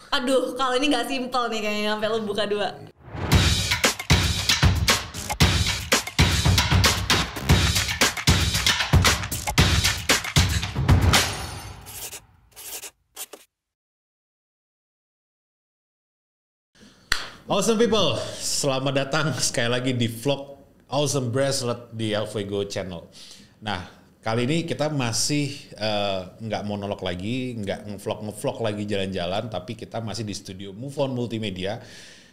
Aduh, kalau ini nggak simpel nih kayaknya sampai lu buka 2. Awesome people, selamat datang sekali lagi di vlog Awesome Bracelet di Alfuego Channel. Nah, kali ini kita masih nggak monolog lagi, nggak ngevlog lagi jalan-jalan, tapi kita masih di studio Move On Multimedia.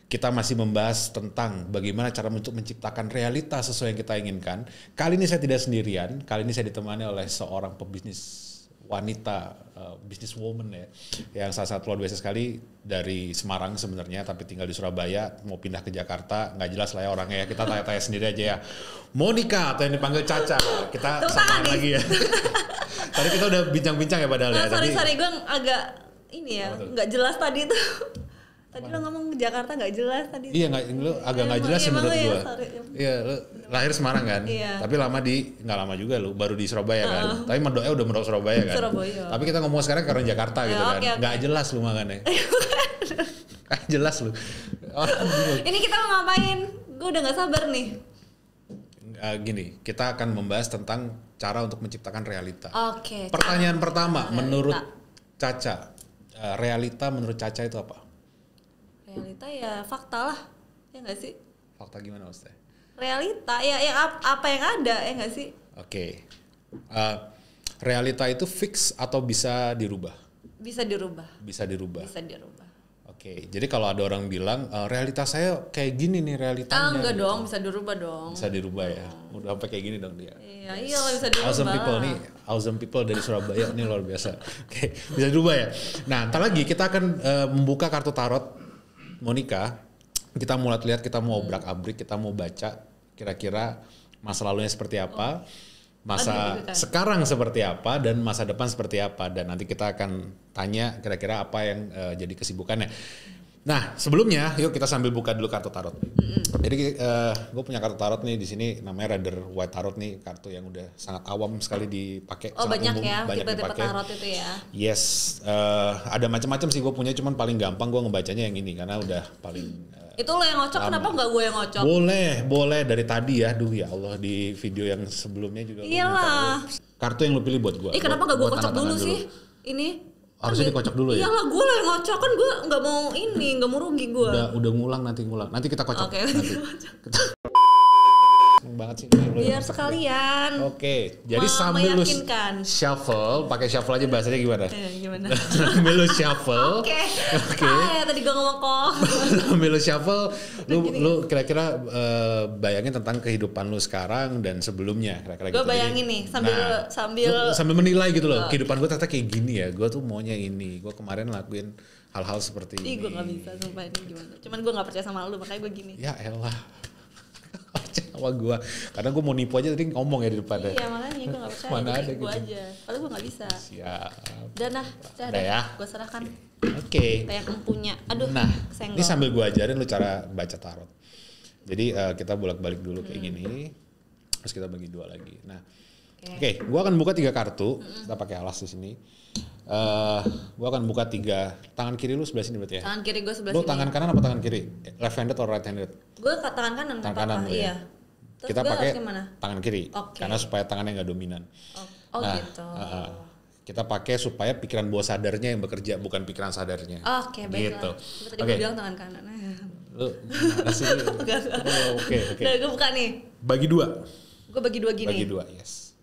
Kita masih membahas tentang bagaimana cara untuk menciptakan realitas sesuai yang kita inginkan. Kali ini saya tidak sendirian, kali ini saya ditemani oleh seorang pebisnis wanita, businesswoman ya, yang sangat luar biasa sekali, dari Semarang sebenarnya tapi tinggal di Surabaya, mau pindah ke Jakarta, nggak jelas lah ya orangnya ya, kita tanya-tanya sendiri aja ya. Monica atau yang dipanggil Caca, kita samaan lagi ya. Tadi kita udah bincang-bincang ya padahal ya. Sorry gue agak ini ya, nggak jelas tadi tuh. Tadi lo ngomong Jakarta nggak jelas tadi. Iya, lo agak nggak jelas menurut gue. Iya, lo lahir Semarang kan, tapi nggak lama juga lo, baru di Surabaya kan. Tapi Medoe udah menurut Surabaya kan. Surabaya. Tapi kita ngomong sekarang karena Jakarta gitu kan. Nggak jelas lo makanya. Nggak jelas lo. Ini kita mau ngapain? Gue udah nggak sabar nih. Gini, kita akan membahas tentang cara untuk menciptakan realita. Oke. Pertanyaan pertama, menurut Caca, realita menurut Caca itu apa? Realita ya fakta lah, ya nggak sih? Fakta gimana maksudnya? Realita ya apa yang ada, ya nggak sih? Oke. Realita itu fix atau bisa dirubah? Bisa dirubah. Bisa dirubah. Bisa dirubah. Oke. Jadi kalau ada orang bilang realitas saya kayak gini nih realitanya. Enggak gitu. dong, bisa dirubah dong. Bisa dirubah ya. Udah sampai kayak gini dong dia. Iya bisa dirubah. Awesome people nih, awesome people dari Surabaya ini luar biasa. Oke, bisa dirubah ya. Nah, ntar lagi kita akan membuka kartu tarot Monica. Kita mau lihat, kita mau obrak-abrik, kita mau baca kira-kira masa lalunya seperti apa, masa sekarang seperti apa, dan masa depan seperti apa. Dan nanti kita akan tanya kira-kira apa yang jadi kesibukannya. Nah, sebelumnya yuk kita sambil buka dulu kartu tarot. Jadi gue punya kartu tarot nih di sini, namanya Rider White Tarot nih, kartu yang udah sangat awam sekali dipakai. Oh banyak umum, ya, banyak tipe-tipe dipakai. tarot itu ya. Yes, ada macam-macam sih gue punya, cuman paling gampang gue ngebacanya yang ini karena udah paling. Itu lo yang ngocok, kenapa nggak gue yang ngocok? Boleh dari tadi ya, duh ya Allah, di video yang sebelumnya juga. Iyalah. Kartu yang lo pilih buat gue. Kenapa nggak gue kocok dulu sih? Ini. Harusnya dikocok dulu ya? Iyalah, gue lah yang ngocok, kan gue nggak mau rugi gue. Udah ngulang, nanti kita kocok. Oke. Banget sih. Biar sekalian. Oke, jadi sambil lu shuffle, pakai shuffle aja bahasanya gimana? Gimana? Sambil lu shuffle. Oke. Ya tadi gue ngomong kok. Sambil lu shuffle, lu kira-kira bayangin tentang kehidupan lu sekarang dan sebelumnya, kira-kira gitu. Gue bayangin nih sambil menilai gitu loh. Kehidupan gue ternyata kayak gini ya. Gue tuh maunya ini. Gue kemarin lakuin hal-hal seperti ini. Gue nggak bisa sumpah ini gimana. Cuman gue nggak percaya sama lu, makanya gue gini. Ya elah. Sama gue, karena gue mau nipu aja tadi ngomong ya di depannya. Iya makanya gue gak percaya. Mana ada gitu. Aja. Padahal gue gak bisa. Siap. Udah ya. Gue serahkan. Oke. Kayak empunya. Aduh. Nah, kesenggol. ini sambil gue ajarin lu cara baca tarot. Jadi kita bolak-balik dulu kayak gini. Terus kita bagi 2 lagi. Nah, oke. Gue akan buka 3 kartu. Kita pakai alas di sini. Gue akan buka 3. Tangan kiri lu sebelah sini berarti ya? Tangan kiri gue sebelah sini. Lu tangan kanan apa tangan kiri? Left handed atau right handed? Gue tangan kanan. Tangan kanan ya? Iya. Terus kita pakai tangan kiri. Karena supaya tangannya nggak dominan. Gitu. Kita pakai supaya pikiran bawah sadarnya yang bekerja, bukan pikiran sadarnya. Oke, baiklah. Gitu. Tadi gue bilang tangan kanan. Lu masih Oke. Udah gue buka nih. Bagi 2. Gue bagi 2 gini. Bagi 2, yes.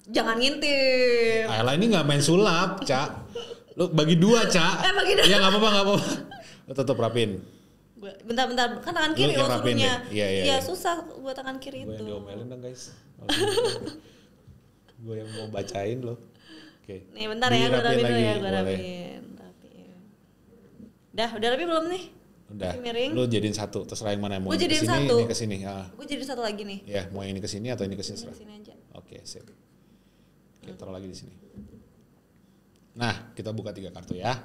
Jangan ngintip. Ayolah, ini nggak main sulap, Cak. Lu bagi 2, Cak. Bagi 2. Ya nggak apa-apa. Lu tetap rapin. Bentar, kan tangan kiri lo suruhnya. Iya. Susah buat tangan kiri itu. Gue yang diomelin dong guys. Gue yang mau bacain lo. Oke. Nih bentar ya, gue rapin dulu ya, gue rapin. Udah rapi belum nih? Udah. Lu jadiin satu, terserah yang mana. Mau gue jadiin kesini, satu. ini kesini. Gue jadiin satu lagi nih. Ya, mau yang ini kesini atau ini kesini serah. Kesini aja. Oke, sip. Oke, taruh lagi di sini. Nah, kita buka 3 kartu ya.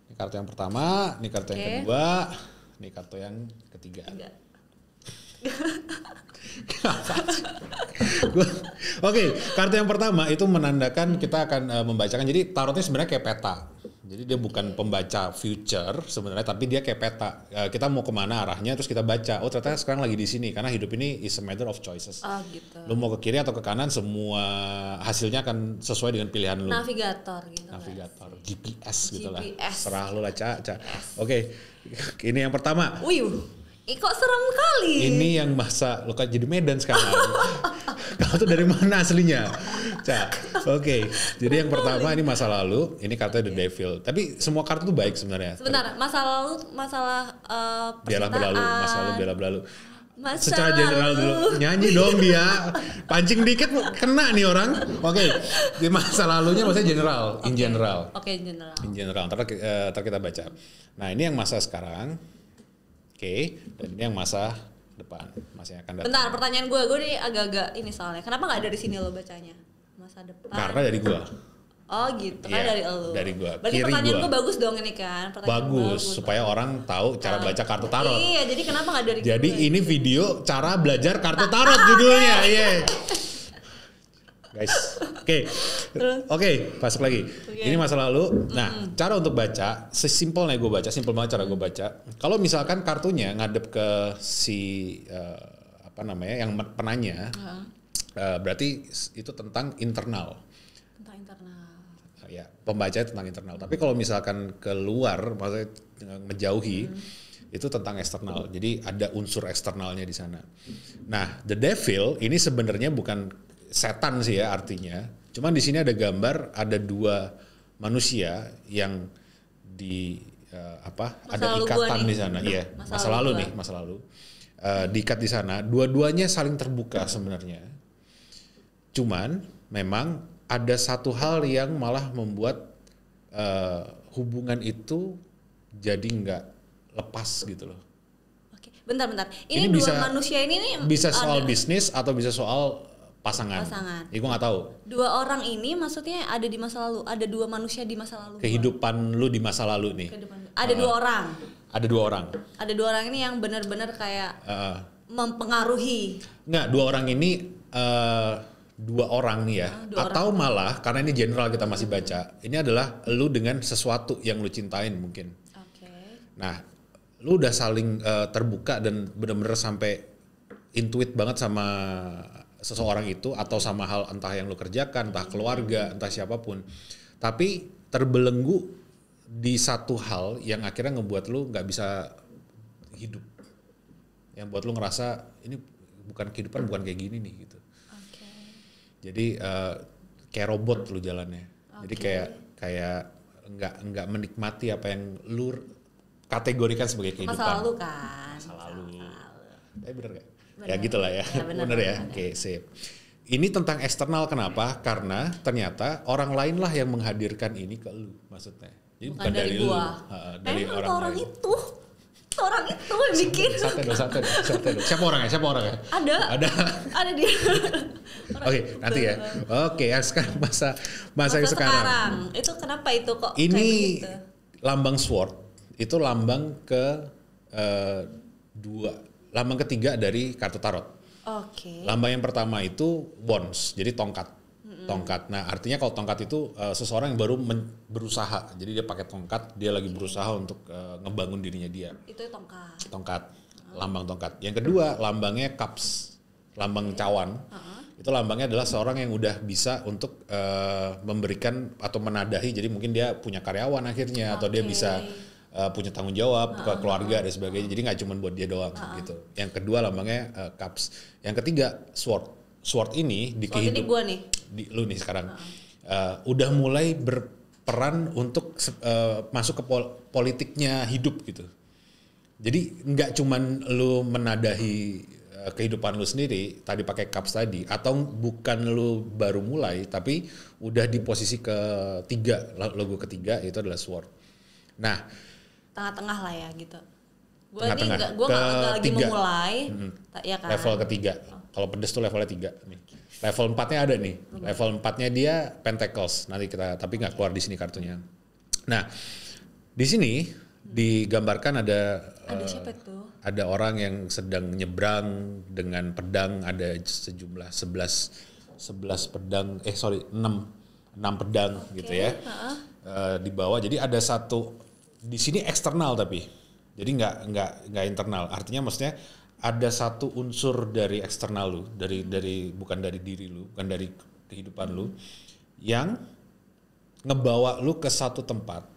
Ini kartu yang pertama, ini kartu yang kedua, ini kartu yang ketiga. Oke, kartu yang pertama itu menandakan kita akan membacakan. Jadi tarotnya sebenarnya kayak peta. Jadi dia bukan pembaca future sebenarnya, tapi dia kayak peta. Kita mau kemana arahnya, terus kita baca. Oh ternyata sekarang lagi di sini, karena hidup ini is a matter of choices. Gitu. Lu mau ke kiri atau ke kanan, semua hasilnya akan sesuai dengan pilihan lu. Navigator gitu. Navigator, GPS gitu lah. GPS. Serah lu lah, Ca. Oke, ini yang pertama. Wih. Kok serem kali? Ini yang masa lo kan jadi Medan sekarang. Kamu tuh dari mana aslinya? Oke. Jadi yang pertama ini masa lalu, ini kartunya The Devil. Tapi semua kartu tuh baik sebenarnya. Sebentar, masa lalu masalah Biarlah berlalu, masa lalu biarlah berlalu. Masa Secara general dulu, nyanyi dong dia. Pancing dikit kena nih orang. Oke. Di masa lalunya maksudnya general, in general. Oke, general. In general, ntar kita baca. Nah, ini yang masa sekarang. Oke, dan ini yang masa depan, masa yang akan datang. Bentar, pertanyaan gue nih agak-agak ini soalnya. Kenapa nggak dari sini lo bacanya? Masa depan. Karena dari gue. Oh gitu, kan dari lo. Dari gue. Berarti Kiri pertanyaan gue bagus dong ini kan. Bagus, supaya orang tahu cara baca kartu tarot. Iya, jadi kenapa nggak dari Jadi gue? ini video cara belajar kartu tarot judulnya, iya. Guys, oke, masuk lagi. Ini masa lalu. Nah, cara untuk baca, sesimpelnya gue baca, simpel banget cara gue baca. Kalau misalkan kartunya ngadep ke si yang penanya, berarti itu tentang internal. Tentang internal. Ya, pembacanya tentang internal. Tapi kalau misalkan keluar, maksudnya ngejauhi, itu tentang eksternal. Jadi ada unsur eksternalnya di sana. Nah, The Devil ini sebenarnya bukan setan sih ya artinya. Cuman di sini ada gambar ada dua manusia yang ada ikatan di sana. Iya, masa lalu. Diikat di sana. Dua-duanya saling terbuka sebenarnya. Cuman memang ada satu hal yang malah membuat hubungan itu jadi nggak lepas gitu loh. Oke, bentar. Ini dua manusia ini nih bisa soal bisnis atau bisa soal pasangan. Ya gue nggak tahu. Dua orang ini maksudnya ada di masa lalu. Ada dua manusia di masa lalu. Kehidupan lu di masa lalu nih. Ada dua orang. Ada dua orang. Ada dua orang ini yang benar-benar kayak mempengaruhi. Nggak, dua orang ini dua orang nih ya. Atau malah karena ini general kita masih baca. Ini adalah lu dengan sesuatu yang lu cintain mungkin. Oke. Nah, lu udah saling terbuka dan benar-benar sampai intuit banget sama seseorang itu atau sama hal entah yang lu kerjakan, entah keluarga, entah siapapun. Tapi terbelenggu di satu hal yang akhirnya ngebuat lu nggak bisa hidup. Yang buat lu ngerasa ini bukan kehidupan, bukan kayak gini nih gitu. Okay. Jadi kayak robot lu jalannya. Jadi kayak nggak menikmati apa yang lu kategorikan sebagai kehidupan. Masa lalu kan. Masa lalu. Bener gak? Ya gitulah ya. Bener ya. Oke, sip. Ini tentang eksternal kenapa? Karena ternyata orang lain lah yang menghadirkan ini ke lu maksudnya. Jadi bukan dari lu. Dari orang lain. Orang itu yang bikin. Santai dong. Siapa orangnya? Ada dia. Oke, nanti ya. Oke, sekarang masa yang sekarang. Itu kenapa itu kok ini kayak begitu? Lambang sword itu lambang lambang ketiga dari kartu tarot. Oke. Lambang yang pertama itu wands, jadi tongkat. Tongkat. Nah, artinya kalau tongkat itu seseorang yang baru berusaha. Jadi dia pakai tongkat, dia lagi berusaha untuk ngebangun dirinya dia. Itu tongkat. Tongkat. Lambang tongkat. Yang kedua, lambangnya cups. Lambang cawan. Itu lambangnya adalah seorang yang udah bisa untuk memberikan atau menadahi. Jadi mungkin dia punya karyawan akhirnya atau dia bisa punya tanggung jawab ke keluarga dan sebagainya. Jadi nggak cuma buat dia doang gitu. Yang kedua lambangnya cups. Yang ketiga sword. Sword ini di kehidupan. Ini gua nih. Lu nih sekarang. Udah mulai berperan untuk masuk ke politiknya hidup gitu. Jadi nggak cuman lu menadahi kehidupan lu sendiri tadi pakai cups tadi, atau bukan lu baru mulai tapi udah di posisi ketiga, logo ketiga itu adalah sword. Nah, tengah-tengah lah ya gitu. Gue nggak lagi memulai, ya kan? Level ketiga. Kalau pedes tuh levelnya 3 nih. Level 4-nya ada nih. Level 4-nya dia Pentacles. Nanti tapi nggak keluar di sini kartunya. Nah, di sini digambarkan ada siapa tuh? Ada orang yang sedang nyebrang dengan pedang, ada sejumlah 11 pedang, 6. pedang gitu ya. Di bawah. Jadi ada satu di sini eksternal tapi. Jadi nggak internal. Artinya maksudnya ada satu unsur dari eksternal lu, dari bukan dari diri lu, bukan dari kehidupan lu yang ngebawa lu ke satu tempat.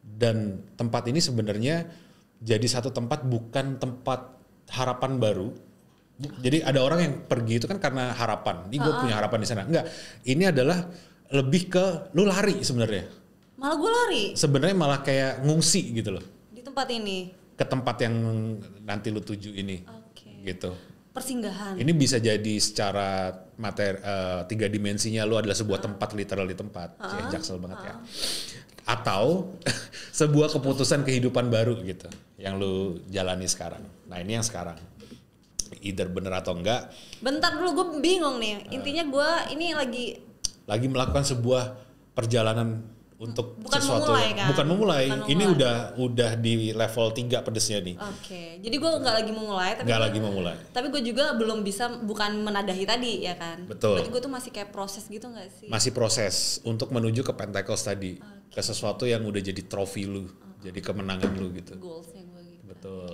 Dan tempat ini sebenarnya jadi satu tempat bukan tempat harapan baru. Jadi ada orang yang pergi itu kan karena harapan. Ini gue punya harapan di sana. Enggak, ini adalah lebih ke lu lari sebenarnya. Malah gue lari. Sebenarnya malah kayak ngungsi gitu loh. Di tempat ini. Ke tempat yang nanti lu tuju ini. Gitu. Persinggahan. Ini bisa jadi secara materi 3 dimensinya lu adalah sebuah tempat, literally tempat. Jaksel banget ya. Atau sebuah keputusan kehidupan baru gitu yang lu jalani sekarang. Nah, ini yang sekarang. Either bener atau enggak. Bentar dulu, gue bingung nih. Intinya gue ini lagi melakukan sebuah perjalanan untuk bukan sesuatu memulai, kan? Bukan memulai. Ini udah di level 3 pedesnya nih. Jadi gue nggak lagi memulai tapi gue juga belum bisa, bukan menadahi tadi ya kan. Betul. Berarti gue tuh masih kayak proses gitu nggak sih? Masih proses untuk menuju ke Pentacles tadi. Ke sesuatu yang udah jadi trofi lu, jadi kemenangan lu gitu. Goalsnya gue gitu. Betul.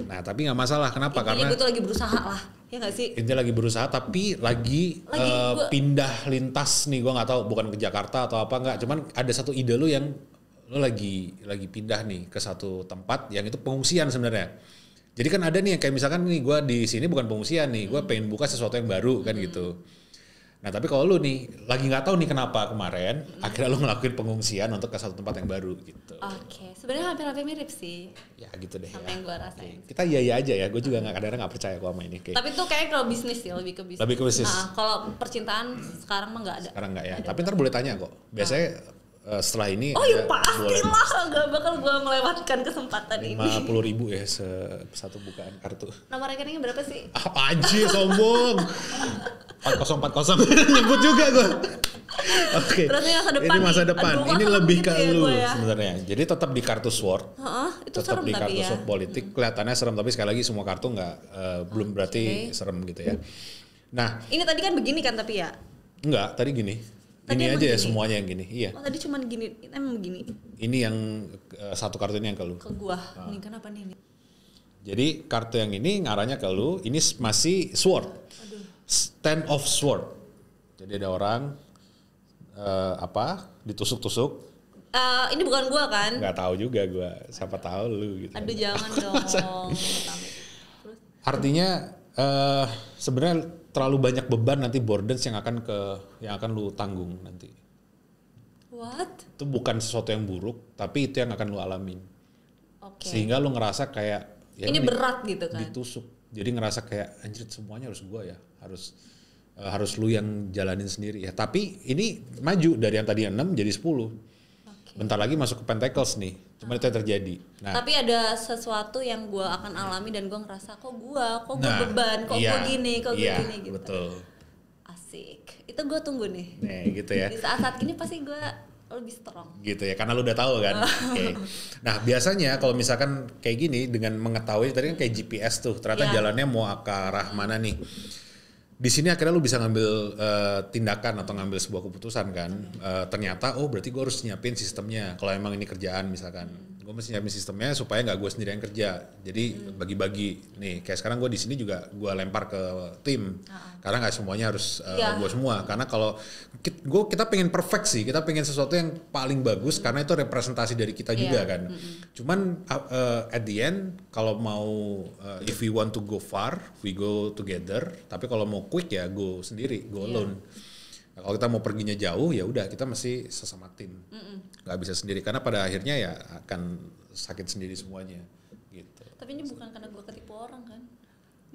Nah tapi nggak masalah. Kenapa? Karena gue tuh lagi berusaha lah, ya nggak sih? Intinya lagi berusaha, tapi lagi pindah lintas nih. Gue nggak tahu, bukan ke Jakarta atau apa nggak. Cuman ada satu ide lu yang lu lagi pindah nih ke satu tempat yang itu pengungsian sebenarnya. Jadi kan ada nih yang kayak misalkan nih gue di sini bukan pengungsian nih, gue pengen buka sesuatu yang baru kan gitu. Nah tapi kalau lu nih lagi nggak tahu nih kenapa kemarin akhirnya lu ngelakuin pengungsian untuk ke satu tempat yang baru gitu. Sebenarnya hampir-hampir mirip sih. Ya gitu deh. Sama yang gue rasain. Kita iya aja ya. Gue juga kadang-kadang nggak percaya kok sama ini. Tapi tuh kayak kalau bisnis sih, lebih ke bisnis. Nah, kalau percintaan sekarang mah nggak ada. Sekarang nggak ya. Tapi ntar boleh tanya kok. Biasanya setelah ini. Ya pastilah, nggak bakal gue melewatkan kesempatan ini. 50.000 ya satu bukaan kartu. Nama rekeningnya berapa sih? Apa aja sombong. 4040 nyebut juga gue. Terus ini masa depan. Ini lebih ke lu sebenarnya. Jadi tetap di kartu sword. Itu tetap serem di kartu ya. sword politik. Kelihatannya serem, tapi sekali lagi semua kartu nggak belum berarti serem gitu ya. Nah. Ini tadi kan begini kan tapi ya? Enggak, tadi gini. Tadi ini aja ya semuanya yang gini. Iya. Tadi cuman gini, emang begini. Ini yang satu kartu ini yang ke lu. Ke gua. Ini kenapa nih? Jadi kartu yang ini ngarahnya ke lu. Ini masih sword. Stand of sword. Jadi ada orang ditusuk-tusuk. Ini bukan gua kan? Nggak tahu juga gua. Siapa tahu lu gitu. Aduh jangan dong. Artinya sebenarnya terlalu banyak beban nanti burdens yang akan lu tanggung nanti. What? Itu bukan sesuatu yang buruk, tapi itu yang akan lu alamin. Sehingga lu ngerasa kayak ini berat gitu kan. Ditusuk. Jadi ngerasa kayak anjir semuanya harus gua ya. Harus lu yang jalanin sendiri ya. Tapi ini maju dari yang tadi 6 jadi 10. Bentar lagi masuk ke Pentacles nih. Cuma itu yang terjadi. Nah, tapi ada sesuatu yang gue akan alami dan gue ngerasa kok gue beban, kok gue gini gitu. Betul. Asik. Itu gue tunggu nih. Nah, gitu ya. Di saat-saat gini pasti gue lebih strong. Gitu ya, karena lu udah tahu kan. Nah, biasanya kalau misalkan kayak gini dengan mengetahui tadi kan kayak GPS tuh, ternyata jalannya mau ke arah mana nih. Di sini akhirnya lu bisa ngambil tindakan atau ngambil sebuah keputusan kan. Ternyata berarti gue harus nyiapin sistemnya. Kalau emang ini kerjaan misalkan, gue mesti nyiapin sistemnya supaya nggak gue sendiri yang kerja. Jadi bagi-bagi. Nih kayak sekarang gue di sini juga gue lempar ke tim. Karena nggak semuanya harus gue semua. Karena kalau kita pengen perfect sih, kita pengen sesuatu yang paling bagus karena itu representasi dari kita juga kan. Cuman at the end kalau mau if we want to go far, we go together. Tapi kalau mau quick ya go sendiri, go alone. Nah, kalau kita mau perginya jauh ya udah kita mesti sesama tim, nggak bisa sendiri karena pada akhirnya ya akan sakit sendiri semuanya. Gitu. Tapi ini bukan karena gue ketipu orang kan?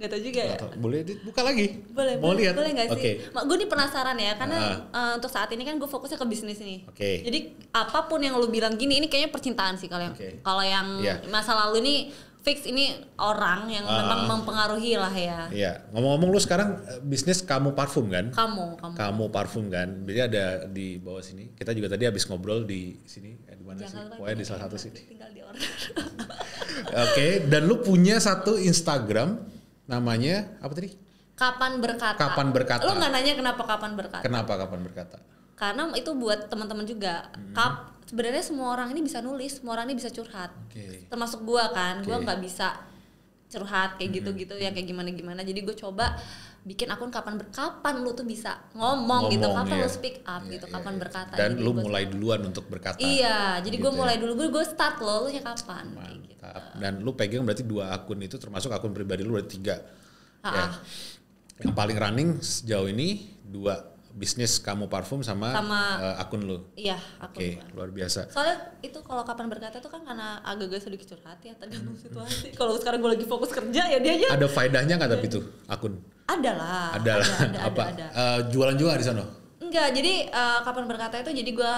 Gak tau juga ya. Boleh buka lagi. Mau lihat? Boleh nggak sih? Gue nih penasaran ya karena untuk saat ini kan gue fokusnya ke bisnis nih. Jadi apapun yang lu bilang gini, ini kayaknya percintaan sih kalau yang kalau yang masa lalu ini fix ini orang yang memang mempengaruhi lah ya. Iya. Ngomong-ngomong lu sekarang bisnis kamu parfum kan? Kamu parfum kan. Jadi ada di bawah sini. Kita juga tadi habis ngobrol di sini. Di mana sih? Pokoknya di salah satu sini. Tinggal di order. Dan lu punya satu Instagram namanya apa tadi? Kapan berkata. Kapan berkata. Lu nggak nanya kenapa kapan berkata? Kenapa kapan berkata? karena itu buat teman-teman juga. Sebenarnya semua orang ini bisa nulis, semua orang ini bisa curhat. Termasuk gua kan, gua nggak bisa curhat kayak gitu-gitu yang kayak gimana-gimana. Jadi gue coba bikin akun kapan lu tuh bisa ngomong gitu, kapan lu speak up gitu, kapan berkata. Dan jadi lu mulai duluan untuk berkata. Iya, jadi gue mulai dulu, gue start lu ya kapan. Mantap. Gitu. Dan lu pegang berarti 2 akun itu, termasuk akun pribadi lu berarti 3. Ya. Yang paling running sejauh ini 2 bisnis kamu parfum sama akun lu. Iya, akun. Luar biasa. Soalnya itu kalau kapan berkata tuh kan karena agak-agak sedikit curhat ya, tergantung situasi. Kalau sekarang gue lagi fokus kerja ya dia aja. Ada faedahnya nggak tapi itu akun? Ada lah. Ada. Jualan juga di sana? Enggak, jadi kapan berkata itu jadi gue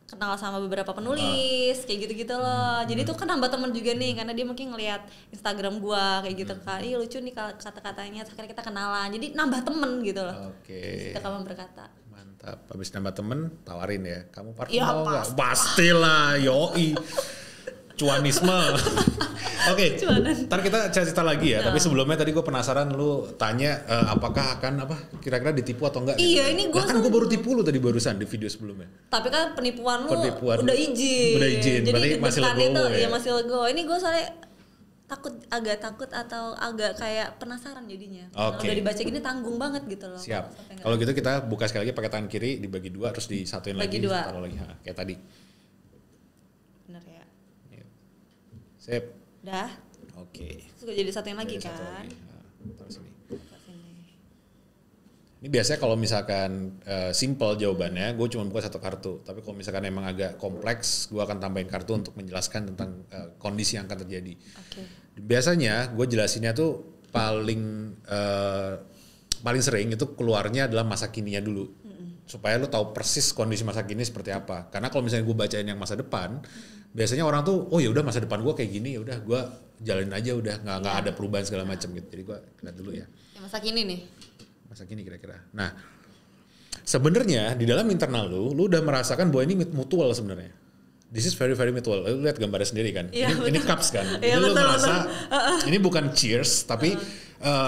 kenal sama beberapa penulis kayak gitu-gitu loh. Jadi itu kan nambah teman juga nih, karena dia mungkin ngelihat Instagram gua kayak gitu kan. Ih lucu nih kata-katanya, akhirnya kita kenalan. Jadi nambah temen gitu loh. Kita kapan berkata. Mantap. Habis nambah temen tawarin ya. Kamu parfum mau enggak? Pastilah, yoi. Cuanisme. Ntar kita cerita lagi ya. Tapi sebelumnya tadi gue penasaran, lu tanya apakah akan kira-kira ditipu atau enggak? Iya, gitu. Ini gue kan gue baru tipu lu tadi barusan di video sebelumnya. Tapi kan penipuan lu udah izin. Jadi berarti masih legowo ya? Iya masih legowo. Ini gue soalnya agak takut atau agak kayak penasaran jadinya. Kalau udah dibaca gini tanggung banget gitu loh. Siap. Kalau gitu kita buka sekali lagi pakai tangan kiri, dibagi 2 terus disatuin lagi. Taruh lagi. Kayak tadi. Bener ya. Sip. Udah. Terus gue jadi satuin lagi kan. Taruh sini. Ini biasanya kalau misalkan simple jawabannya, gue cuma buka 1 kartu. Tapi kalau misalkan emang agak kompleks, gue akan tambahin kartu untuk menjelaskan tentang kondisi yang akan terjadi. Biasanya gue jelasinnya tuh paling sering itu keluarnya adalah masa kininya dulu. Supaya lo tahu persis kondisi masa kini seperti apa. Karena kalau misalnya gue bacain yang masa depan, biasanya orang tuh, oh ya udah masa depan gue kayak gini, ya udah gue jalanin aja, udah nggak ada perubahan segala macam gitu. Jadi gue lihat dulu ya. Yang masa kini nih. Masa kini kira-kira. Nah, sebenarnya di dalam internal lu udah merasakan bahwa ini mutual sebenarnya. This is very very mutual. Lu lihat gambarnya sendiri kan. Ini cups kan. Jadi lu merasa ini bukan cheers, tapi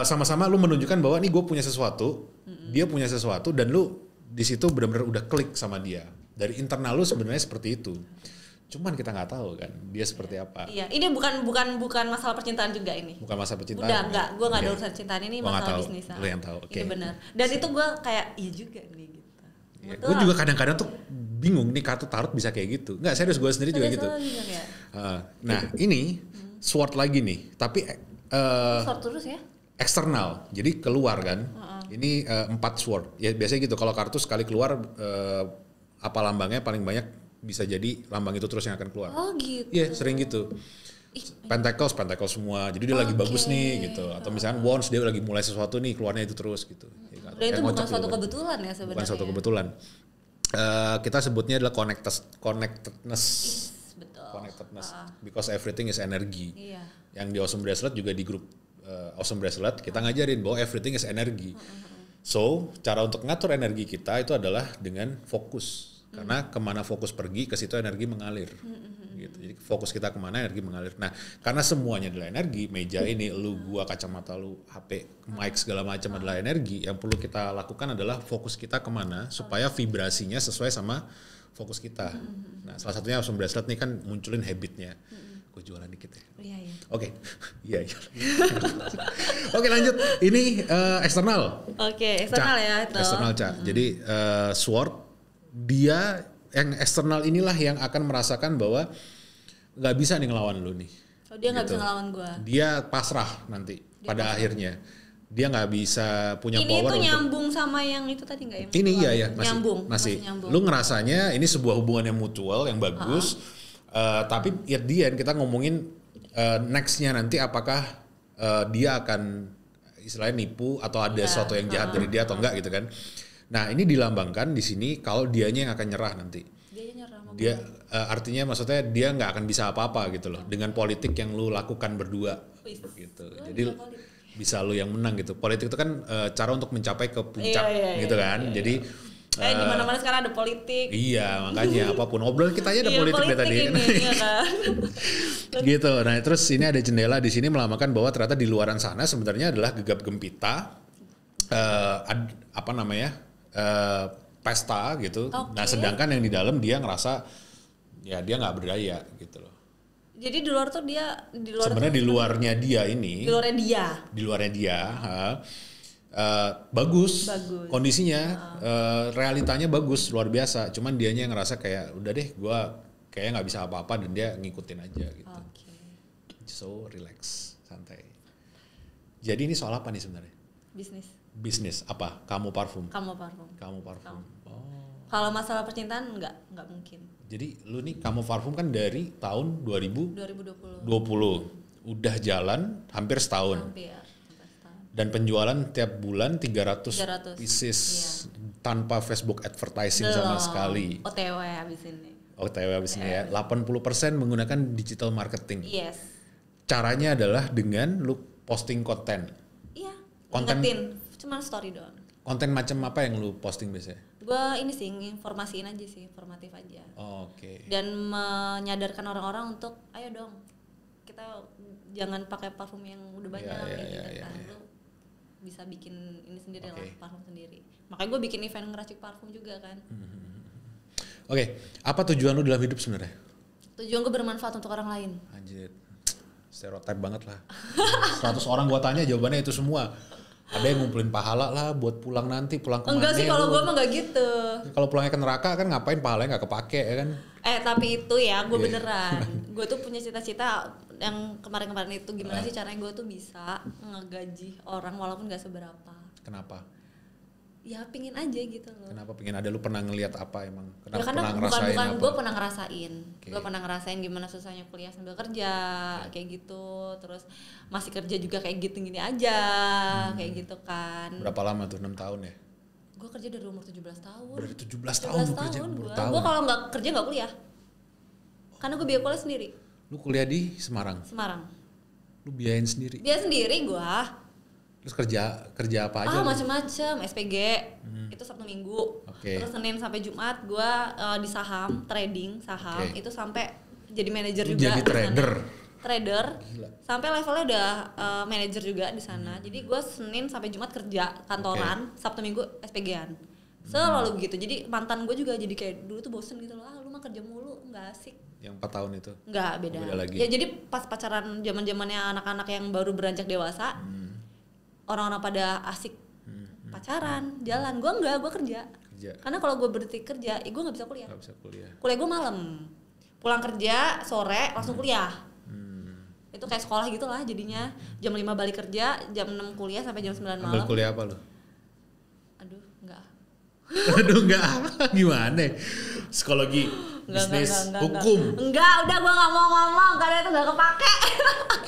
sama-sama lu menunjukkan bahwa ini gue punya sesuatu, dia punya sesuatu, dan lu di situ benar-benar udah klik sama dia. Dari internal lu sebenarnya seperti itu. Cuman kita nggak tahu kan dia seperti apa. Iya, ini bukan masalah percintaan juga ini. Bukan masalah percintaan. Udah enggak, gue nggak ada urusan cintaan, ini masalah bisnis. Lu yang tahu. Ini benar. Dan itu gue kayak iya juga nih gitu. Ya, gue juga kadang-kadang tuh bingung nih kartu tarot bisa kayak gitu. Nggak, serius gue sendiri juga gitu. Ya? Nah ini sword lagi nih, tapi sword terus ya? Eksternal, jadi keluar kan. Ini 4 sword. Ya biasanya gitu. Kalau kartu sekali keluar apa lambangnya paling banyak bisa jadi lambang itu terus yang akan keluar. Oh gitu. Iya, sering gitu. Pentacles semua. Jadi dia lagi bagus nih gitu. Atau misalkan Wands dia lagi mulai sesuatu nih, keluarnya itu terus gitu. Dan itu bukan suatu kebetulan ya sebenarnya. Bukan suatu kebetulan. Kita sebutnya adalah connectedness. Betul. Connectedness. Because everything is energy. Iya. Yang di Awesome Bracelet juga di grup Awesome Bracelet kita ngajarin bahwa everything is energy. So, cara untuk ngatur energi kita itu adalah dengan fokus. Karena kemana fokus pergi, ke situ energi mengalir. Gitu. Jadi fokus kita kemana, energi mengalir. Nah, karena semuanya adalah energi, meja ini, lu, gua, kacamata lu, HP, mic, segala macam adalah energi. Yang perlu kita lakukan adalah fokus kita kemana, supaya vibrasinya sesuai sama fokus kita. Nah, salah satunya Awesome Bracelet nih kan munculin habitnya. Gue jualan dikit ya. Iya. Oke. Iya. Oke, lanjut. Ini eksternal. Oke, eksternal ya itu. Eksternal, Ca. Jadi sword dia yang eksternal inilah yang akan merasakan bahwa nggak bisa nih ngelawan lu nih. Oh, dia nggak bisa ngelawan gua. Dia pasrah nanti pada akhirnya. Dia nggak bisa punya ini power. Ini tuh nyambung sama yang itu tadi nggak ya? Ini iya masih nyambung. Lu ngerasanya ini sebuah hubungan yang mutual yang bagus. Tapi at the end kita ngomongin nextnya nanti apakah dia akan istilahnya nipu atau ada sesuatu yang jahat dari dia atau enggak gitu kan. Nah ini dilambangkan di sini kalau dianya yang akan nyerah nanti. Dia artinya maksudnya dia nggak akan bisa apa-apa gitu loh dengan politik yang lu lakukan berdua gitu. Jadi bisa lu yang menang gitu. Politik itu kan cara untuk mencapai ke puncak gitu kan. Jadi di mana-mana sekarang ada politik. Iya makanya apapun obrolan kita aja ada politik tadi. Ini, iya kan? Gitu. Nah terus ini ada jendela di sini melambangkan bahwa ternyata di luaran sana sebenarnya adalah gegap gempita pesta gitu. Nah sedangkan yang di dalam dia ngerasa ya dia nggak berdaya gitu loh. Jadi di luar tuh dia sebenarnya di luarnya dia ini. Di luarnya dia. Bagus kondisinya, realitanya bagus luar biasa. Cuman dianya ngerasa kayak udah deh, gue kayaknya nggak bisa apa-apa dan dia ngikutin aja gitu. So relax, santai. Jadi ini soal apa nih sebenarnya? Bisnis apa? Kamu parfum. Kalau masalah percintaan nggak mungkin. Jadi lu nih Kamu Parfum kan dari tahun 2020. Udah jalan hampir setahun. Dan penjualan tiap bulan 300 pieces tanpa Facebook advertising sama sekali. OTW abis ini ya. 80% menggunakan digital marketing. Yes. Caranya adalah dengan lu posting konten. Iya. Konten cuma story doang. Konten macam apa yang lu posting biasanya? Gua ini sih informasiin aja sih, informatif aja. Oke. Dan menyadarkan orang-orang untuk ayo dong kita jangan pakai parfum yang udah banyak Lu bisa bikin ini sendiri lah, parfum sendiri. Makanya gue bikin event ngeracik parfum juga kan. Oke, apa tujuan lu dalam hidup sebenarnya? Tujuan gue bermanfaat untuk orang lain. Anjir, stereotip banget lah. 100 orang gue tanya jawabannya itu semua. Ada yang ngumpulin pahala lah buat pulang nanti, pulang kemana. Enggak sih, kalau gue mah gak gitu. Kalau pulangnya ke neraka kan ngapain pahalanya gak kepake ya kan. Tapi itu ya gue beneran. Gue tuh punya cita-cita yang kemarin-kemarin itu gimana sih caranya gue tuh bisa ngegaji orang walaupun gak seberapa. Kenapa? Ya pingin aja gitu loh. Kenapa pingin? Ada lu pernah ngelihat apa emang? Kenapa ya, karena bukan gue pernah ngerasain. Gue pernah ngerasain gimana susahnya kuliah sambil kerja kayak gitu. Terus masih kerja juga kayak gitu gini aja kayak gitu kan. Berapa lama tuh? 6 tahun ya? Gue kerja dari umur 17 tahun. Berarti 17 tahun lu kerja? Gue kalau gak kerja gak kuliah. Karena gue biaya kuliah sendiri. Lu kuliah di Semarang? Semarang. Lu biayain sendiri? Biaya sendiri gue. Terus kerja apa aja? Macam-macam, SPG. Itu Sabtu Minggu. Terus Senin sampai Jumat gue di saham, trading saham. Itu sampai jadi manajer juga. Jadi trader. Gila. Sampai levelnya udah manajer juga di sana. Jadi gue Senin sampai Jumat kerja kantoran, Sabtu Minggu SPG-an. Selalu begitu. Jadi mantan gue juga jadi kayak dulu tuh bosen gitu loh. Lu mah kerja mulu, nggak asik. Yang 4 tahun itu? Nggak, beda lagi. Ya jadi pas pacaran zaman-zamannya anak-anak yang baru beranjak dewasa, orang-orang pada asik pacaran, jalan. Gue enggak, gue kerja. Karena kalau gue berhenti kerja, gue nggak bisa kuliah. Kuliah gue malam. Pulang kerja sore langsung kuliah. Itu kayak sekolah gitu lah jadinya. Jam 5 balik kerja, jam 6 kuliah sampai jam 9 malam. Ambil kuliah apa lu? Aduh, enggak. Gimana? Psikologi, bisnis, hukum. Enggak, udah gue gak mau ngomong karena itu gak kepake.